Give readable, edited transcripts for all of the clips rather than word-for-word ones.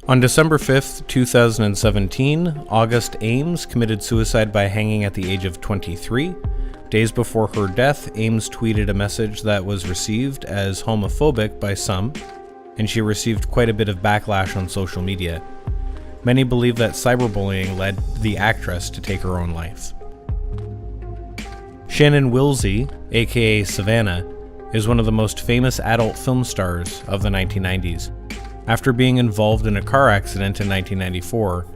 On December 5th, 2017, August Ames committed suicide by hanging at the age of 23. Days before her death, Ames tweeted a message that was received as homophobic by some, and she received quite a bit of backlash on social media. Many believe that cyberbullying led the actress to take her own life. Shannon Wilsey, aka Savannah, is one of the most famous adult film stars of the 1990s. After being involved in a car accident in 1994,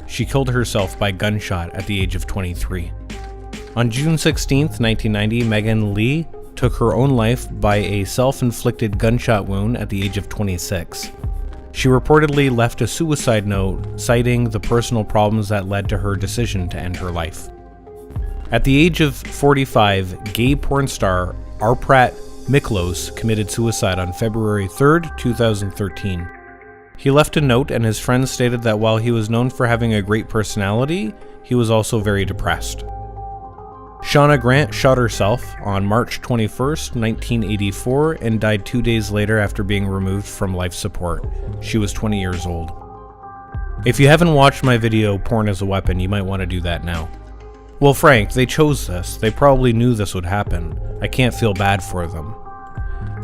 she killed herself by gunshot at the age of 23. On June 16, 1990, Megan Lee took her own life by a self-inflicted gunshot wound at the age of 26. She reportedly left a suicide note citing the personal problems that led to her decision to end her life. At the age of 45, gay porn star Arprat Miklos committed suicide on February 3, 2013. He left a note, and his friends stated that while he was known for having a great personality, he was also very depressed. Shauna Grant shot herself on March 21, 1984, and died 2 days later after being removed from life support. She was 20 years old. If you haven't watched my video, Porn is a Weapon, you might want to do that now. Well, Frank, they chose this. They probably knew this would happen. I can't feel bad for them.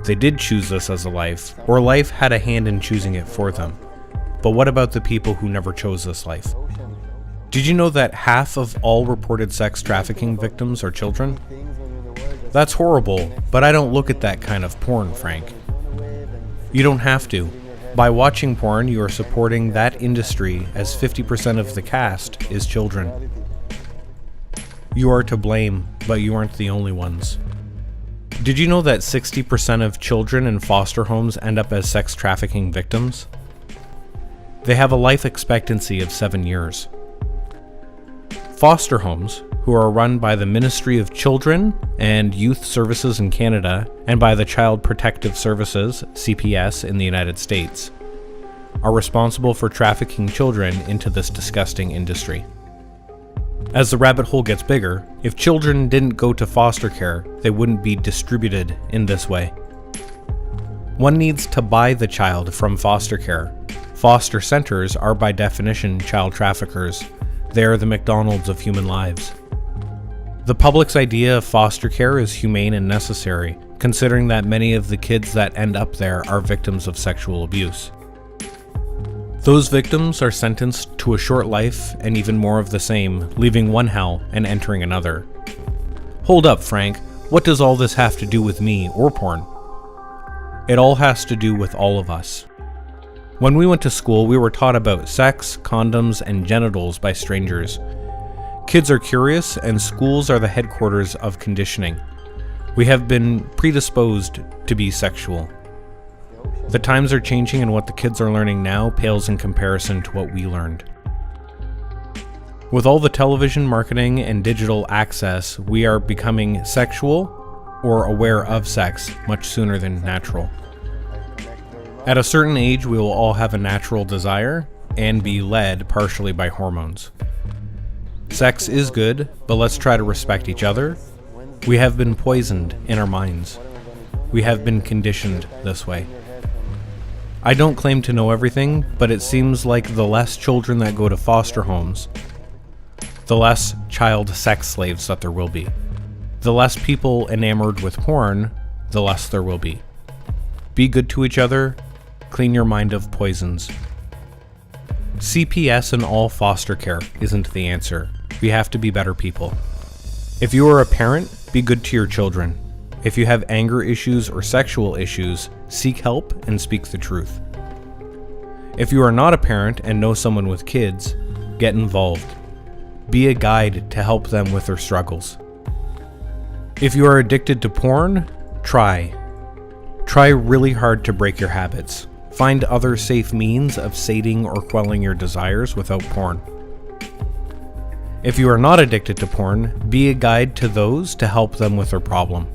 They did choose this as a life, or life had a hand in choosing it for them. But what about the people who never chose this life? Did you know that half of all reported sex trafficking victims are children? That's horrible, but I don't look at that kind of porn, Frank. You don't have to. By watching porn, you are supporting that industry, as 50% of the cast is children. You are to blame, but you aren't the only ones. Did you know that 60% of children in foster homes end up as sex trafficking victims? They have a life expectancy of 7 years. Foster homes, who are run by the Ministry of Children and Youth Services in Canada and by the Child Protective Services, CPS, in the United States, are responsible for trafficking children into this disgusting industry. As the rabbit hole gets bigger, if children didn't go to foster care, they wouldn't be distributed in this way. One needs to buy the child from foster care. Foster centers are by definition child traffickers. They are the McDonald's of human lives. The public's idea of foster care is humane and necessary, considering that many of the kids that end up there are victims of sexual abuse. Those victims are sentenced to a short life and even more of the same, leaving one hell and entering another. Hold up, Frank. What does all this have to do with me or porn? It all has to do with all of us. When we went to school, we were taught about sex, condoms, and genitals by strangers. Kids are curious, and schools are the headquarters of conditioning. We have been predisposed to be sexual. The times are changing, and what the kids are learning now pales in comparison to what we learned. With all the television, marketing, and digital access, we are becoming sexual or aware of sex much sooner than natural. At a certain age, we will all have a natural desire and be led partially by hormones. Sex is good, but let's try to respect each other. We have been poisoned in our minds. We have been conditioned this way. I don't claim to know everything, but it seems like the less children that go to foster homes, the less child sex slaves that there will be. The less people enamored with porn, the less there will be. Be good to each other, clean your mind of poisons. CPS and all foster care isn't the answer. We have to be better people. If you are a parent, be good to your children. If you have anger issues or sexual issues, seek help and speak the truth. If you are not a parent and know someone with kids, get involved. Be a guide to help them with their struggles. If you are addicted to porn, try. Try really hard to break your habits. Find other safe means of sating or quelling your desires without porn. If you are not addicted to porn, be a guide to those to help them with their problem.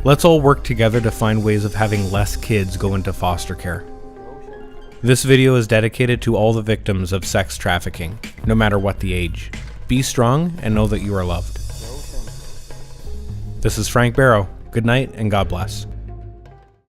Let's all work together to find ways of having less kids go into foster care. This video is dedicated to all the victims of sex trafficking, no matter what the age. Be strong and know that you are loved. This is Frank Barrow. Good night and God bless.